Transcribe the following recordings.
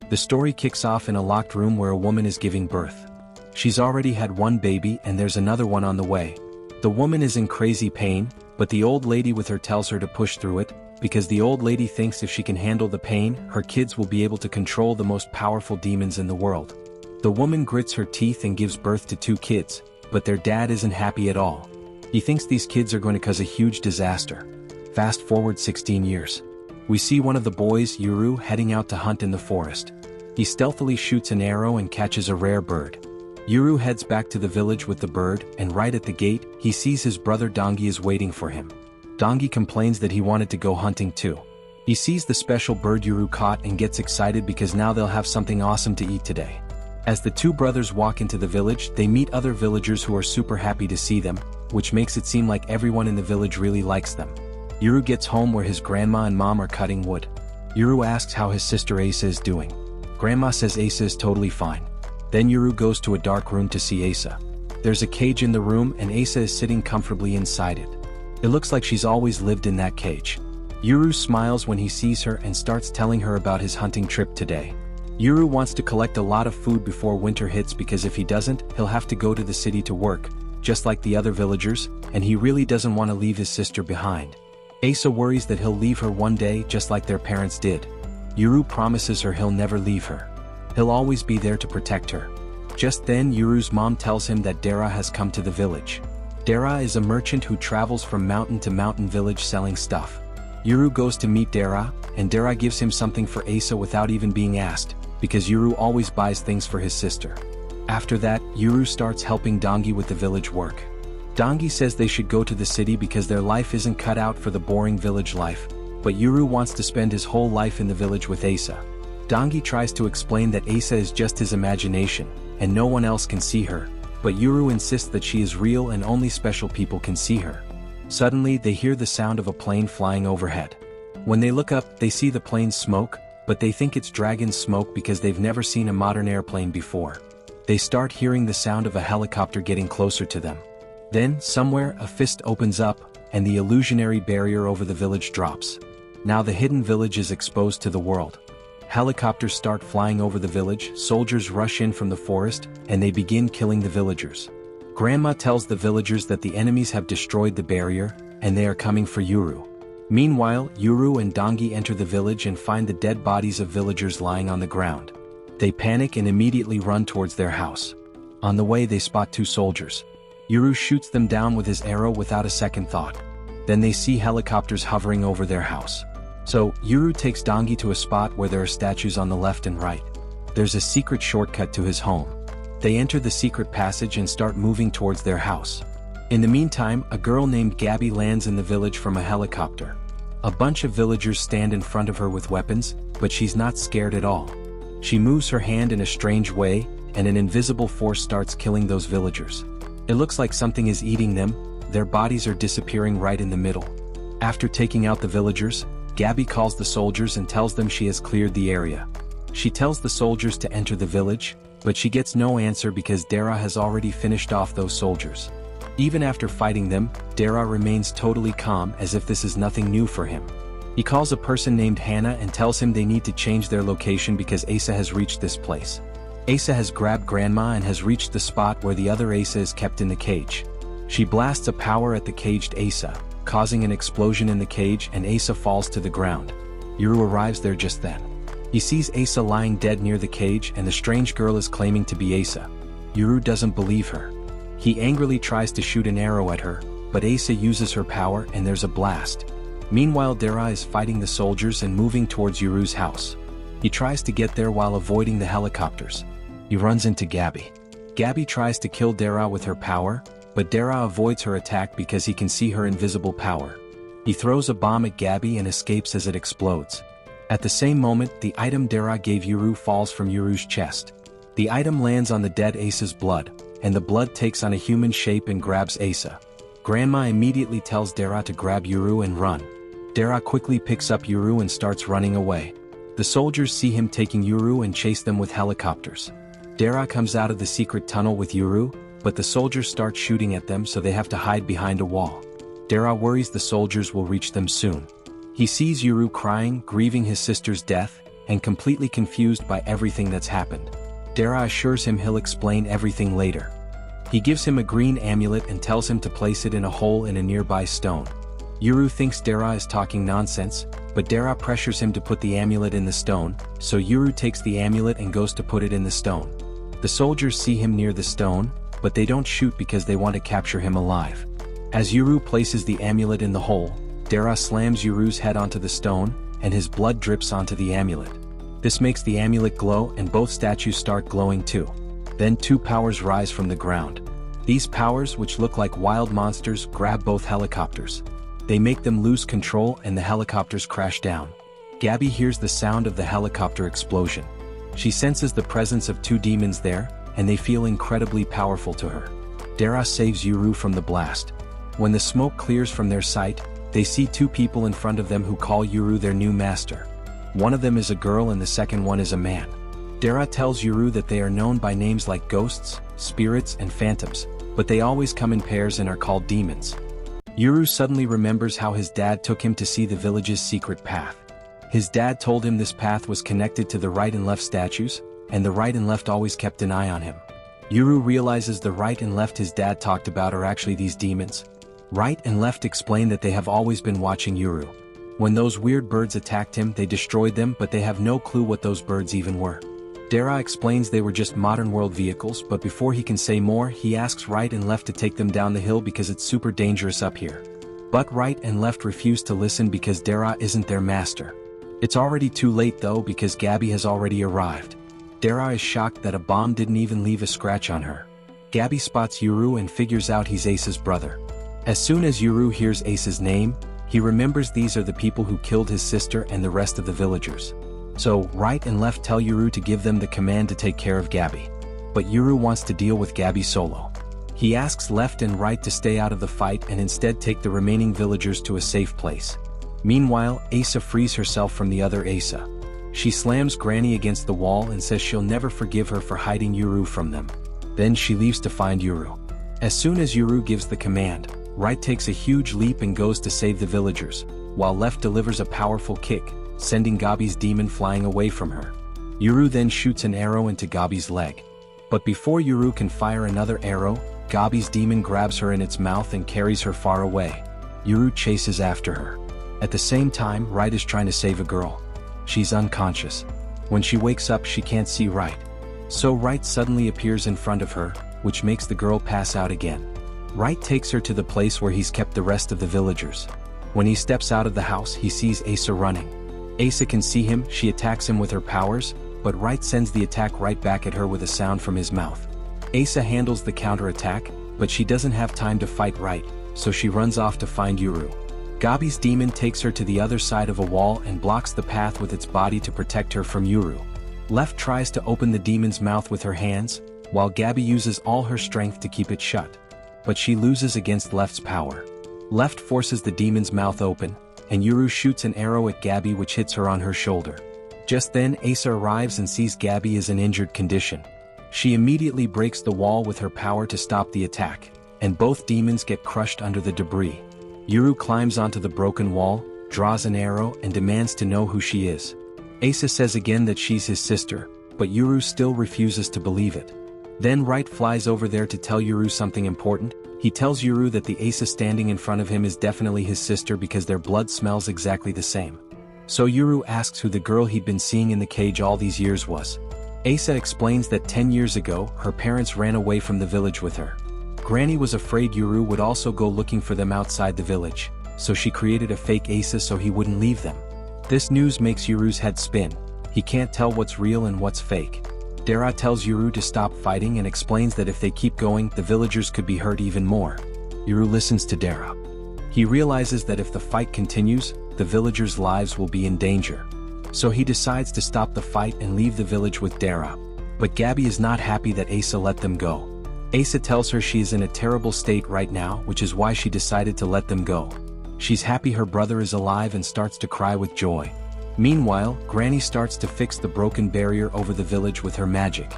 The story kicks off in a locked room where a woman is giving birth. She's already had one baby and there's another one on the way. The woman is in crazy pain, but the old lady with her tells her to push through it, because the old lady thinks if she can handle the pain, her kids will be able to control the most powerful demons in the world. The woman grits her teeth and gives birth to 2 kids, but their dad isn't happy at all. He thinks these kids are going to cause a huge disaster. Fast forward 16 years. We see one of the boys, Yuru, heading out to hunt in the forest. He stealthily shoots an arrow and catches a rare bird. Yuru heads back to the village with the bird, and right at the gate, he sees his brother Dongi is waiting for him. Dongi complains that he wanted to go hunting too. He sees the special bird Yuru caught and gets excited because now they'll have something awesome to eat today. As the 2 brothers walk into the village, they meet other villagers who are super happy to see them, which makes it seem like everyone in the village really likes them. Yuru gets home where his grandma and mom are cutting wood. Yuru asks how his sister Asa is doing. Grandma says Asa is totally fine. Then Yuru goes to a dark room to see Asa. There's a cage in the room and Asa is sitting comfortably inside it. It looks like she's always lived in that cage. Yuru smiles when he sees her and starts telling her about his hunting trip today. Yuru wants to collect a lot of food before winter hits because if he doesn't, he'll have to go to the city to work, just like the other villagers, and he really doesn't want to leave his sister behind. Asa worries that he'll leave her one day just like their parents did. Yuru promises her he'll never leave her. He'll always be there to protect her. Just then Yuru's mom tells him that Dara has come to the village. Dara is a merchant who travels from mountain to mountain village selling stuff. Yuru goes to meet Dara, and Dara gives him something for Asa without even being asked, because Yuru always buys things for his sister. After that, Yuru starts helping Dongi with the village work. Dongi says they should go to the city because their life isn't cut out for the boring village life, but Yuru wants to spend his whole life in the village with Asa. Dongi tries to explain that Asa is just his imagination, and no one else can see her, but Yuru insists that she is real and only special people can see her. Suddenly, they hear the sound of a plane flying overhead. When they look up, they see the plane's smoke, but they think it's dragon smoke because they've never seen a modern airplane before. They start hearing the sound of a helicopter getting closer to them. Then, somewhere, a fist opens up, and the illusionary barrier over the village drops. Now the hidden village is exposed to the world. Helicopters start flying over the village, soldiers rush in from the forest, and they begin killing the villagers. Grandma tells the villagers that the enemies have destroyed the barrier, and they are coming for Yuru. Meanwhile, Yuru and Dongi enter the village and find the dead bodies of villagers lying on the ground. They panic and immediately run towards their house. On the way they spot 2 soldiers. Yuru shoots them down with his arrow without a second thought. Then they see helicopters hovering over their house. So, Yuru takes Dongi to a spot where there are statues on the left and right. There's a secret shortcut to his home. They enter the secret passage and start moving towards their house. In the meantime, a girl named Gabby lands in the village from a helicopter. A bunch of villagers stand in front of her with weapons, but she's not scared at all. She moves her hand in a strange way, and an invisible force starts killing those villagers. It looks like something is eating them, their bodies are disappearing right in the middle. After taking out the villagers, Gabby calls the soldiers and tells them she has cleared the area. She tells the soldiers to enter the village, but she gets no answer because Dara has already finished off those soldiers. Even after fighting them, Dara remains totally calm as if this is nothing new for him. He calls a person named Hannah and tells him they need to change their location because Asa has reached this place. Asa has grabbed Grandma and has reached the spot where the other Asa is kept in the cage. She blasts a power at the caged Asa, causing an explosion in the cage and Asa falls to the ground. Yuru arrives there just then. He sees Asa lying dead near the cage and the strange girl is claiming to be Asa. Yuru doesn't believe her. He angrily tries to shoot an arrow at her, but Asa uses her power and there's a blast. Meanwhile, Dara is fighting the soldiers and moving towards Yuru's house. He tries to get there while avoiding the helicopters. He runs into Gabby. Gabby tries to kill Dara with her power, but Dara avoids her attack because he can see her invisible power. He throws a bomb at Gabby and escapes as it explodes. At the same moment, the item Dara gave Yuru falls from Yuru's chest. The item lands on the dead Asa's blood, and the blood takes on a human shape and grabs Asa. Grandma immediately tells Dara to grab Yuru and run. Dara quickly picks up Yuru and starts running away. The soldiers see him taking Yuru and chase them with helicopters. Dara comes out of the secret tunnel with Yuru, but the soldiers start shooting at them so they have to hide behind a wall. Dara worries the soldiers will reach them soon. He sees Yuru crying, grieving his sister's death, and completely confused by everything that's happened. Dara assures him he'll explain everything later. He gives him a green amulet and tells him to place it in a hole in a nearby stone. Yuru thinks Dara is talking nonsense, but Dara pressures him to put the amulet in the stone, so Yuru takes the amulet and goes to put it in the stone. The soldiers see him near the stone, but they don't shoot because they want to capture him alive. As Yuru places the amulet in the hole, Dara slams Yuru's head onto the stone, and his blood drips onto the amulet. This makes the amulet glow and both statues start glowing too. Then two powers rise from the ground. These powers, which look like wild monsters, grab both helicopters. They make them lose control and the helicopters crash down. Gabby hears the sound of the helicopter explosion. She senses the presence of two demons there, and they feel incredibly powerful to her. Dara saves Yuru from the blast. When the smoke clears from their sight, they see two people in front of them who call Yuru their new master. One of them is a girl and the second one is a man. Dara tells Yuru that they are known by names like ghosts, spirits, and phantoms, but they always come in pairs and are called demons. Yuru suddenly remembers how his dad took him to see the village's secret path. His dad told him this path was connected to the right and left statues, and the right and left always kept an eye on him. Yuru realizes the right and left his dad talked about are actually these demons. Right and left explain that they have always been watching Yuru. When those weird birds attacked him, they destroyed them, but they have no clue what those birds even were. Dara explains they were just modern world vehicles, but before he can say more, he asks right and left to take them down the hill because it's super dangerous up here. But right and left refuse to listen because Dara isn't their master. It's already too late though because Gabby has already arrived. Dara is shocked that a bomb didn't even leave a scratch on her. Gabby spots Yuru and figures out he's Ace's brother. As soon as Yuru hears Ace's name, he remembers these are the people who killed his sister and the rest of the villagers. So, right and left tell Yuru to give them the command to take care of Gabby. But Yuru wants to deal with Gabby solo. He asks left and right to stay out of the fight and instead take the remaining villagers to a safe place. Meanwhile, Asa frees herself from the other Asa. She slams Granny against the wall and says she'll never forgive her for hiding Yuru from them. Then she leaves to find Yuru. As soon as Yuru gives the command, Right takes a huge leap and goes to save the villagers, while Left delivers a powerful kick, sending Gabi's demon flying away from her. Yuru then shoots an arrow into Gabi's leg. But before Yuru can fire another arrow, Gabi's demon grabs her in its mouth and carries her far away. Yuru chases after her. At the same time, Right is trying to save a girl. She's unconscious. When she wakes up, she can't see Right. So Right suddenly appears in front of her, which makes the girl pass out again. Right takes her to the place where he's kept the rest of the villagers. When he steps out of the house, he sees Asa running. Asa can see him, she attacks him with her powers, but Right sends the attack right back at her with a sound from his mouth. Asa handles the counterattack, but she doesn't have time to fight Right, so she runs off to find Yuru. Gabi's demon takes her to the other side of a wall and blocks the path with its body to protect her from Yuru. Left tries to open the demon's mouth with her hands, while Gabi uses all her strength to keep it shut. But she loses against Left's power. Left forces the demon's mouth open, and Yuru shoots an arrow at Gabi which hits her on her shoulder. Just then Asa arrives and sees Gabi is in injured condition. She immediately breaks the wall with her power to stop the attack, and both demons get crushed under the debris. Yuru climbs onto the broken wall, draws an arrow and demands to know who she is. Asa says again that she's his sister, but Yuru still refuses to believe it. Then Right flies over there to tell Yuru something important. He tells Yuru that the Asa standing in front of him is definitely his sister because their blood smells exactly the same. So Yuru asks who the girl he'd been seeing in the cage all these years was. Asa explains that 10 years ago, her parents ran away from the village with her. Granny was afraid Yuru would also go looking for them outside the village, so she created a fake Asa so he wouldn't leave them. This news makes Yuru's head spin. He can't tell what's real and what's fake. Dara tells Yuru to stop fighting and explains that if they keep going, the villagers could be hurt even more. Yuru listens to Dara. He realizes that if the fight continues, the villagers' lives will be in danger. So he decides to stop the fight and leave the village with Dara. But Gabi is not happy that Asa let them go. Asa tells her she is in a terrible state right now, which is why she decided to let them go. She's happy her brother is alive and starts to cry with joy. Meanwhile, Granny starts to fix the broken barrier over the village with her magic.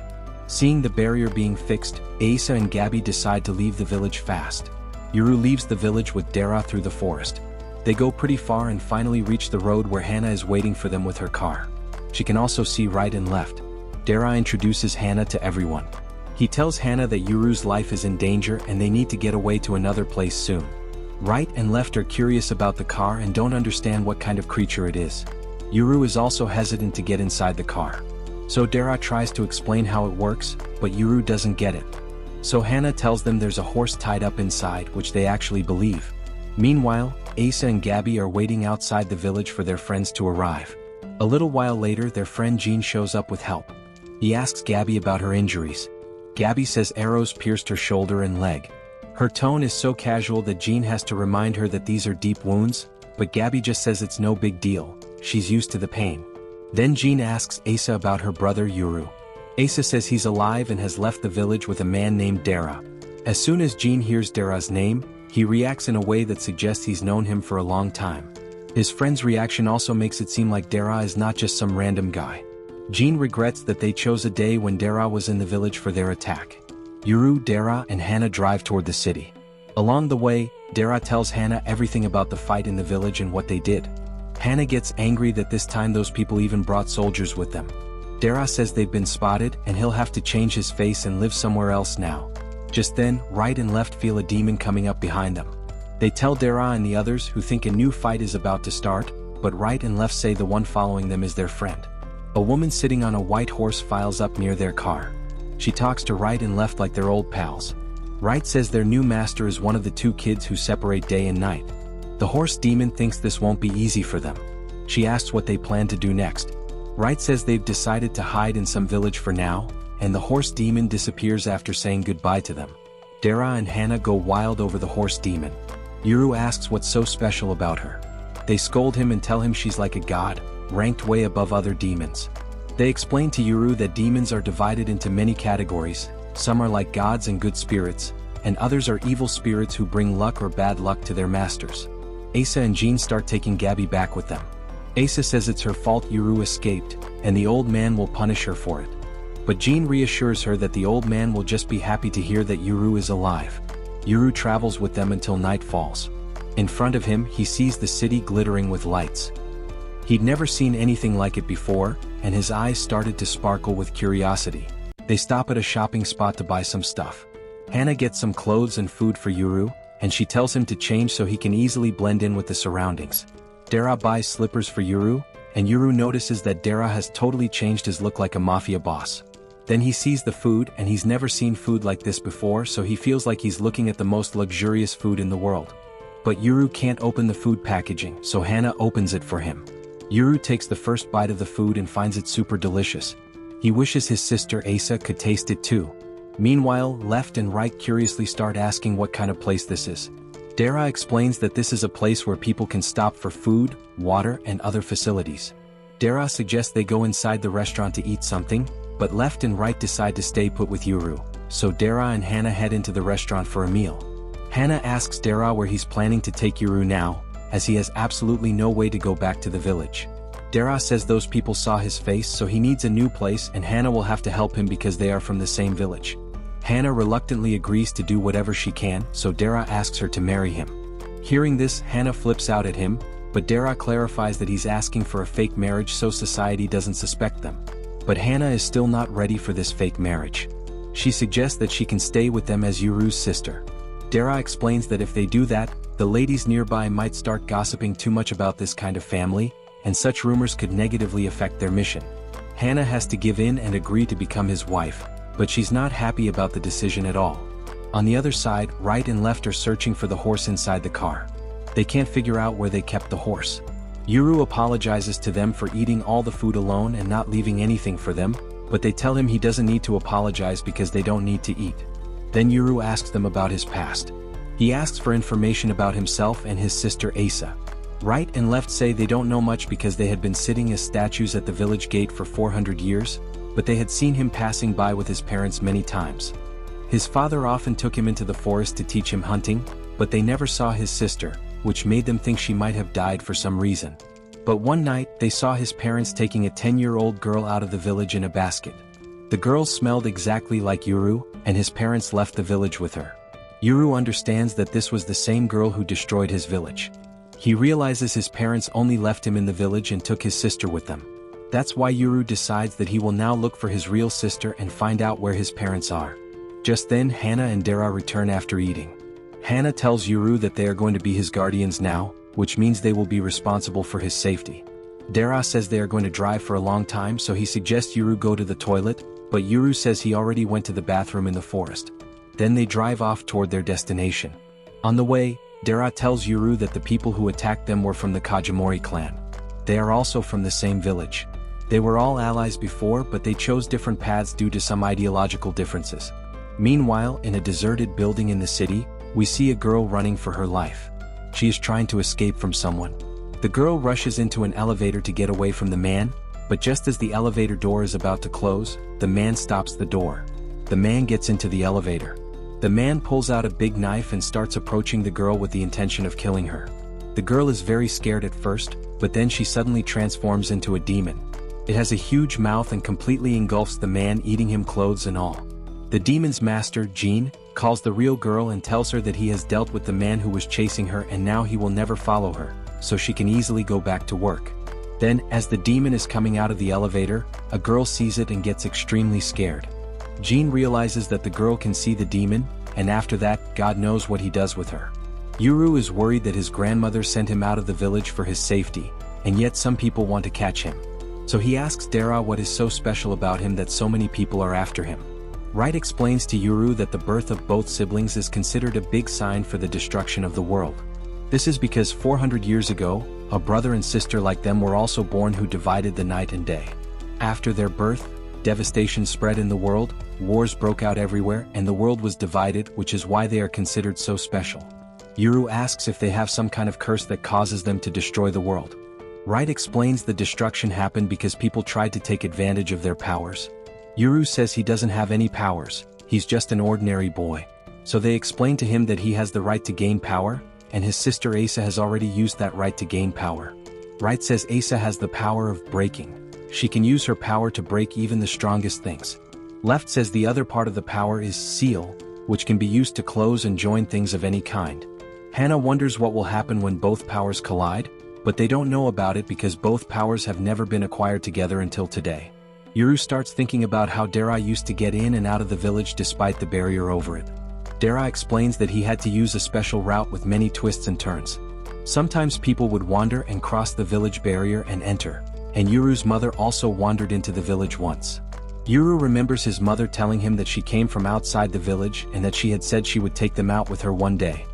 Seeing the barrier being fixed, Asa and Gabi decide to leave the village fast. Yuru leaves the village with Dara through the forest. They go pretty far and finally reach the road where Hannah is waiting for them with her car. She can also see right and left. Dara introduces Hana to everyone. He tells Hana that Yuru's life is in danger and they need to get away to another place soon. Right and left are curious about the car and don't understand what kind of creature it is. Yuru is also hesitant to get inside the car. So Dara tries to explain how it works, but Yuru doesn't get it. So Hana tells them there's a horse tied up inside, which they actually believe. Meanwhile, Asa and Gabby are waiting outside the village for their friends to arrive. A little while later, their friend Jean shows up with help. He asks Gabby about her injuries. Gabby says arrows pierced her shoulder and leg. Her tone is so casual that Jean has to remind her that these are deep wounds, but Gabby just says it's no big deal, she's used to the pain. Then Jean asks Asa about her brother Yuru. Asa says he's alive and has left the village with a man named Dara. As soon as Jean hears Dara's name, he reacts in a way that suggests he's known him for a long time. His friend's reaction also makes it seem like Dara is not just some random guy. Jean regrets that they chose a day when Dara was in the village for their attack. Yuru, Dara, and Hana drive toward the city. Along the way, Dara tells Hana everything about the fight in the village and what they did. Hana gets angry that this time those people even brought soldiers with them. Dara says they've been spotted and he'll have to change his face and live somewhere else now. Just then, right and left feel a demon coming up behind them. They tell Dara and the others, who think a new fight is about to start, but right and left say the one following them is their friend. A woman sitting on a white horse files up near their car. She talks to right and left like they're old pals. Right says their new master is one of the two kids who separate day and night. The horse demon thinks this won't be easy for them. She asks what they plan to do next. Right says they've decided to hide in some village for now, and the horse demon disappears after saying goodbye to them. Dara and Hana go wild over the horse demon. Yuru asks what's so special about her. They scold him and tell him she's like a god, ranked way above other demons. They explain to Yuru that demons are divided into many categories. Some are like gods and good spirits, and others are evil spirits who bring luck or bad luck to their masters. Asa and Jean start taking Gabby back with them. Asa says it's her fault Yuru escaped, and the old man will punish her for it. But Jean reassures her that the old man will just be happy to hear that Yuru is alive. Yuru travels with them until night falls. In front of him, he sees the city glittering with lights. He'd never seen anything like it before, and his eyes started to sparkle with curiosity. They stop at a shopping spot to buy some stuff. Hana gets some clothes and food for Yuru, and she tells him to change so he can easily blend in with the surroundings. Dara buys slippers for Yuru, and Yuru notices that Dara has totally changed his look like a mafia boss. Then he sees the food and he's never seen food like this before, so he feels like he's looking at the most luxurious food in the world. But Yuru can't open the food packaging, so Hana opens it for him. Yuru takes the first bite of the food and finds it super delicious. He wishes his sister Asa could taste it too. Meanwhile, left and right curiously start asking what kind of place this is. Dara explains that this is a place where people can stop for food, water, and other facilities. Dara suggests they go inside the restaurant to eat something, but left and right decide to stay put with Yuru, so Dara and Hana head into the restaurant for a meal. Hana asks Dara where he's planning to take Yuru now, as he has absolutely no way to go back to the village. Dara says those people saw his face, so he needs a new place and Hana will have to help him because they are from the same village. Hana reluctantly agrees to do whatever she can, so Dara asks her to marry him. Hearing this, Hana flips out at him, but Dara clarifies that he's asking for a fake marriage so society doesn't suspect them. But Hana is still not ready for this fake marriage. She suggests that she can stay with them as Yuru's sister. Dara explains that if they do that, the ladies nearby might start gossiping too much about this kind of family, and such rumors could negatively affect their mission. Hana has to give in and agree to become his wife, but she's not happy about the decision at all. On the other side, right and left are searching for the horse inside the car. They can't figure out where they kept the horse. Yuru apologizes to them for eating all the food alone and not leaving anything for them, but they tell him he doesn't need to apologize because they don't need to eat. Then Yuru asks them about his past. He asks for information about himself and his sister Asa. Right and left say they don't know much because they had been sitting as statues at the village gate for 400 years, but they had seen him passing by with his parents many times. His father often took him into the forest to teach him hunting, but they never saw his sister, which made them think she might have died for some reason. But one night, they saw his parents taking a 10-year-old girl out of the village in a basket. The girl smelled exactly like Yuru, and his parents left the village with her. Yuru understands that this was the same girl who destroyed his village. He realizes his parents only left him in the village and took his sister with them. That's why Yuru decides that he will now look for his real sister and find out where his parents are. Just then Hana and Dara return after eating. Hana tells Yuru that they are going to be his guardians now, which means they will be responsible for his safety. Dara says they are going to drive for a long time, so he suggests Yuru go to the toilet, but Yuru says he already went to the bathroom in the forest. Then they drive off toward their destination. On the way, Dara tells Yuru that the people who attacked them were from the Kajimori clan. They are also from the same village. They were all allies before, but they chose different paths due to some ideological differences. Meanwhile, in a deserted building in the city, we see a girl running for her life. She is trying to escape from someone. The girl rushes into an elevator to get away from the man, but just as the elevator door is about to close, the man stops the door. The man gets into the elevator. The man pulls out a big knife and starts approaching the girl with the intention of killing her. The girl is very scared at first, but then she suddenly transforms into a demon. It has a huge mouth and completely engulfs the man, eating him clothes and all. The demon's master, Jean, calls the real girl and tells her that he has dealt with the man who was chasing her and now he will never follow her, so she can easily go back to work. Then, as the demon is coming out of the elevator, a girl sees it and gets extremely scared. Jean realizes that the girl can see the demon, and after that, God knows what he does with her. Yuru is worried that his grandmother sent him out of the village for his safety, and yet some people want to catch him. So he asks Dara what is so special about him that so many people are after him. Right explains to Yuru that the birth of both siblings is considered a big sign for the destruction of the world. This is because 400 years ago, a brother and sister like them were also born who divided the night and day. After their birth, devastation spread in the world, wars broke out everywhere, and the world was divided, which is why they are considered so special. Yuru asks if they have some kind of curse that causes them to destroy the world. Right explains the destruction happened because people tried to take advantage of their powers. Yuru says he doesn't have any powers, he's just an ordinary boy. So they explain to him that he has the right to gain power, and his sister Asa has already used that right to gain power. Right says Asa has the power of breaking. She can use her power to break even the strongest things. Left says the other part of the power is seal, which can be used to close and join things of any kind. Hana wonders what will happen when both powers collide, but they don't know about it because both powers have never been acquired together until today. Yuru starts thinking about how Dara used to get in and out of the village despite the barrier over it. Dara explains that he had to use a special route with many twists and turns. Sometimes people would wander and cross the village barrier and enter, and Yuru's mother also wandered into the village once. Yuru remembers his mother telling him that she came from outside the village and that she had said she would take them out with her one day.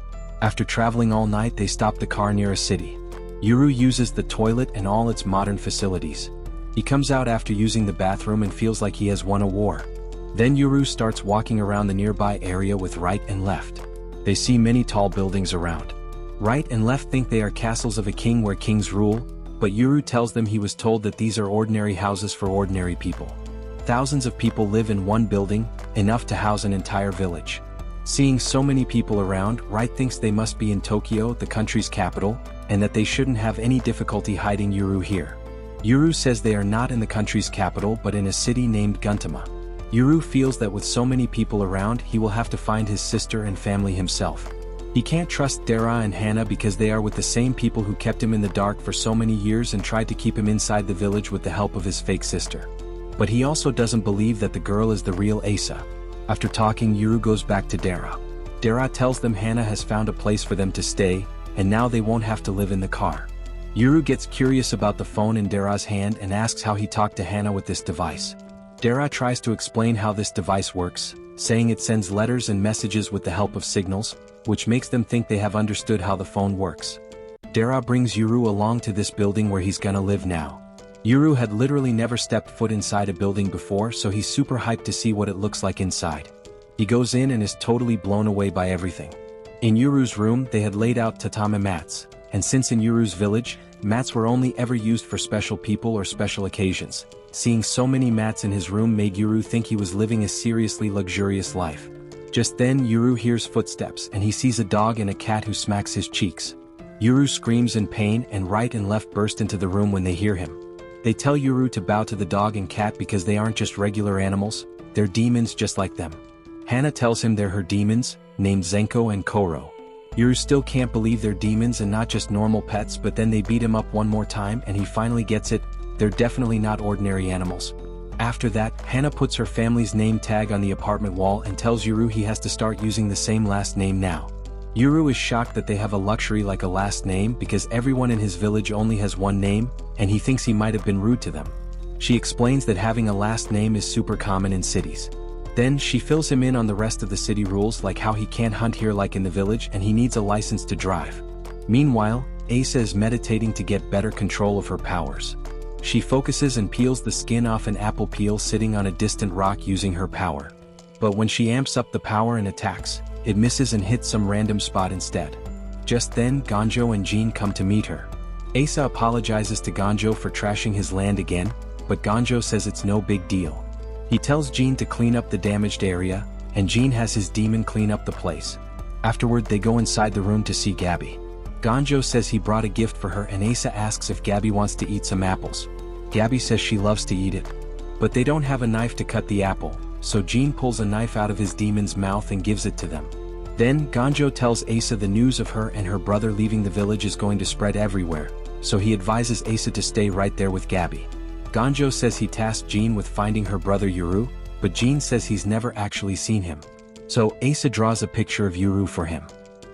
After traveling all night, they stopped the car near a city. Yuru uses the toilet and all its modern facilities. He comes out after using the bathroom and feels like he has won a war. Then Yuru starts walking around the nearby area with Right and Left. They see many tall buildings around. Right and Left think they are castles of a king where kings rule, but Yuru tells them he was told that these are ordinary houses for ordinary people. Thousands of people live in one building, enough to house an entire village. Seeing so many people around, Right thinks they must be in Tokyo, the country's capital, and that they shouldn't have any difficulty hiding Yuru here. Yuru says they are not in the country's capital but in a city named Guntama. Yuru feels that with so many people around, he will have to find his sister and family himself. He can't trust Dara and Hana because they are with the same people who kept him in the dark for so many years and tried to keep him inside the village with the help of his fake sister. But he also doesn't believe that the girl is the real Asa. After talking, Yuru goes back to Dara. Dara tells them Hana has found a place for them to stay, and now they won't have to live in the car. Yuru gets curious about the phone in Dara's hand and asks how he talked to Hana with this device. Dara tries to explain how this device works, saying it sends letters and messages with the help of signals, which makes them think they have understood how the phone works. Dara brings Yuru along to this building where he's gonna live now. Yuru had literally never stepped foot inside a building before, so he's super hyped to see what it looks like inside. He goes in and is totally blown away by everything. In Yuru's room, they had laid out tatami mats, and since in Yuru's village, mats were only ever used for special people or special occasions. Seeing so many mats in his room made Yuru think he was living a seriously luxurious life. Just then, Yuru hears footsteps and he sees a dog and a cat who smacks his cheeks. Yuru screams in pain and Right and Left burst into the room when they hear him. They tell Yuru to bow to the dog and cat because they aren't just regular animals, they're demons just like them. Hana tells him they're her demons, named Zenko and Koro. Yuru still can't believe they're demons and not just normal pets, but then they beat him up one more time and he finally gets it. they're definitely not ordinary animals. After that, Hana puts her family's name tag on the apartment wall and tells Yuru he has to start using the same last name now. Yuru is shocked that they have a luxury like a last name because everyone in his village only has one name, and he thinks he might have been rude to them. She explains that having a last name is super common in cities. Then she fills him in on the rest of the city rules, like how he can't hunt here like in the village and he needs a license to drive. Meanwhile, Asa is meditating to get better control of her powers. She focuses and peels the skin off an apple peel sitting on a distant rock using her power. But when she amps up the power and attacks, it misses and hits some random spot instead. Just then, Ganjo and Jean come to meet her. Asa apologizes to Ganjo for trashing his land again, but Ganjo says it's no big deal. He tells Jean to clean up the damaged area, and Jean has his demon clean up the place. Afterward, they go inside the room to see Gabby. Ganjo says he brought a gift for her and Asa asks if Gabby wants to eat some apples. Gabby says she loves to eat it. But they don't have a knife to cut the apple, so Jean pulls a knife out of his demon's mouth and gives it to them. Then, Ganjo tells Asa the news of her and her brother leaving the village is going to spread everywhere, so he advises Asa to stay right there with Gabby. Ganjo says he tasked Jean with finding her brother Yuru, but Jean says he's never actually seen him. So Asa draws a picture of Yuru for him.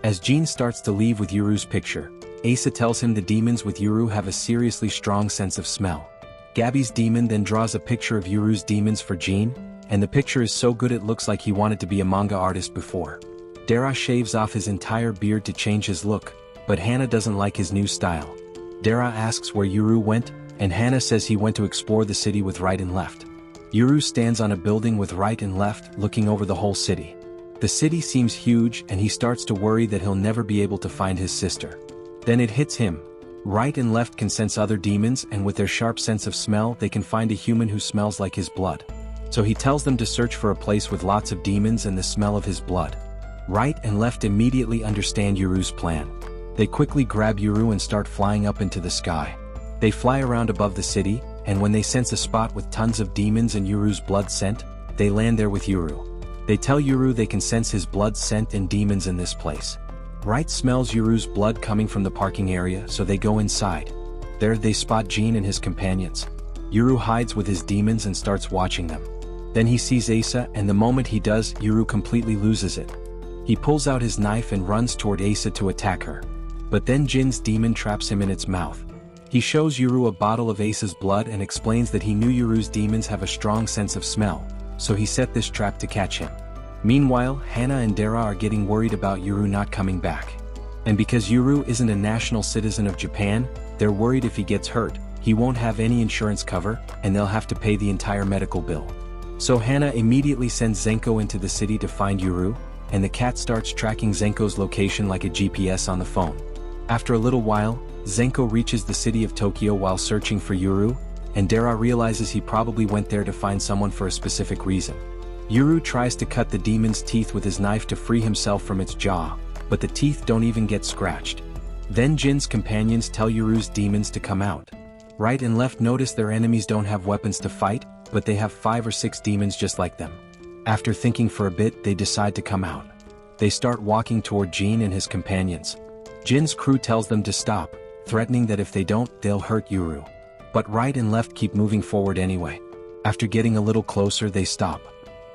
As Jean starts to leave with Yuru's picture, Asa tells him the demons with Yuru have a seriously strong sense of smell. Gabby's demon then draws a picture of Yuru's demons for Jean, and the picture is so good it looks like he wanted to be a manga artist before. Dara shaves off his entire beard to change his look, but Hana doesn't like his new style. Dara asks where Yuru went, and Hana says he went to explore the city with right and left. Yuru stands on a building with right and left, looking over the whole city. The city seems huge and he starts to worry that he'll never be able to find his sister. Then it hits him. Right and left can sense other demons, and with their sharp sense of smell they can find a human who smells like his blood. So he tells them to search for a place with lots of demons and the smell of his blood. Right and left immediately understand Yuru's plan. They quickly grab Yuru and start flying up into the sky. They fly around above the city, and when they sense a spot with tons of demons and Yuru's blood scent, they land there with Yuru. They tell Yuru they can sense his blood scent and demons in this place. Right smells Yuru's blood coming from the parking area, so they go inside. There they spot Jean and his companions. Yuru hides with his demons and starts watching them. Then he sees Asa, and the moment he does, Yuru completely loses it. He pulls out his knife and runs toward Asa to attack her. But then Jin's demon traps him in its mouth. He shows Yuru a bottle of Asa's blood and explains that he knew Yuru's demons have a strong sense of smell, so he set this trap to catch him. Meanwhile, Hana and Dara are getting worried about Yuru not coming back. And because Yuru isn't a national citizen of Japan, they're worried if he gets hurt, he won't have any insurance cover, and they'll have to pay the entire medical bill. So Hana immediately sends Zenko into the city to find Yuru, and the cat starts tracking Zenko's location like a GPS on the phone. After a little while, Zenko reaches the city of Tokyo while searching for Yuru, and Dara realizes he probably went there to find someone for a specific reason. Yuru tries to cut the demon's teeth with his knife to free himself from its jaw, but the teeth don't even get scratched. Then Jin's companions tell Yuru's demons to come out. Right and left notice their enemies don't have weapons to fight, but they have 5 or 6 demons just like them. After thinking for a bit, they decide to come out. They start walking toward Jin and his companions. Jin's crew tells them to stop, threatening that if they don't, they'll hurt Yuru. But right and left keep moving forward anyway. After getting a little closer, they stop.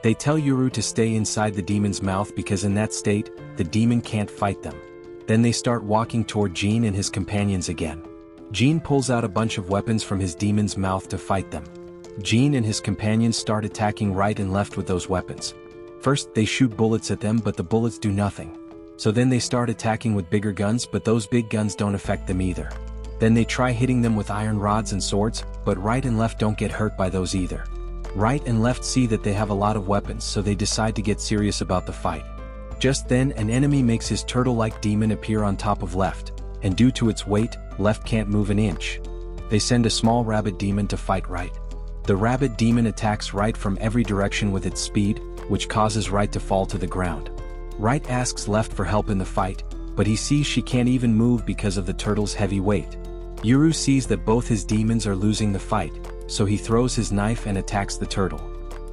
They tell Yuru to stay inside the demon's mouth because in that state, the demon can't fight them. Then they start walking toward Jin and his companions again. Jin pulls out a bunch of weapons from his demon's mouth to fight them. Jin and his companions start attacking right and left with those weapons. First, they shoot bullets at them, but the bullets do nothing. So then they start attacking with bigger guns, but those big guns don't affect them either. Then they try hitting them with iron rods and swords, but right and left don't get hurt by those either. Right and left see that they have a lot of weapons, so they decide to get serious about the fight. Just then, an enemy makes his turtle-like demon appear on top of left, and due to its weight, left can't move an inch. They send a small rabbit demon to fight right. The rabbit demon attacks right from every direction with its speed, which causes right to fall to the ground. Right asks left for help in the fight, but he sees she can't even move because of the turtle's heavy weight. Yuru sees that both his demons are losing the fight, so he throws his knife and attacks the turtle.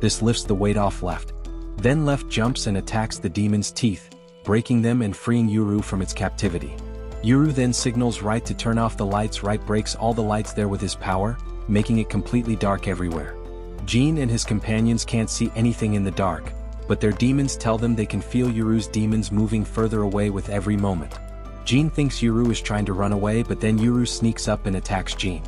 This lifts the weight off left. Then left jumps and attacks the demon's teeth, breaking them and freeing Yuru from its captivity. Yuru then signals right to turn off the lights. Right breaks all the lights there with his power, making it completely dark everywhere. Jin and his companions can't see anything in the dark, but their demons tell them they can feel Yuru's demons moving further away with every moment. Jin thinks Yuru is trying to run away, but then Yuru sneaks up and attacks Jin.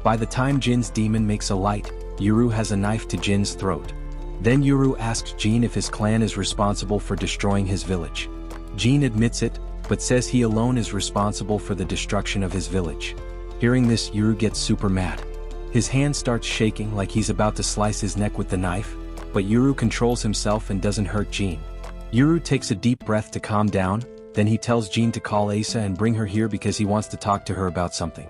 By the time Jin's demon makes a light, Yuru has a knife to Jin's throat. Then Yuru asks Jin if his clan is responsible for destroying his village. Jin admits it, but says he alone is responsible for the destruction of his village. Hearing this, Yuru gets super mad. His hand starts shaking like he's about to slice his neck with the knife, but Yuru controls himself and doesn't hurt Jin. Yuru takes a deep breath to calm down, then he tells Jin to call Asa and bring her here because he wants to talk to her about something.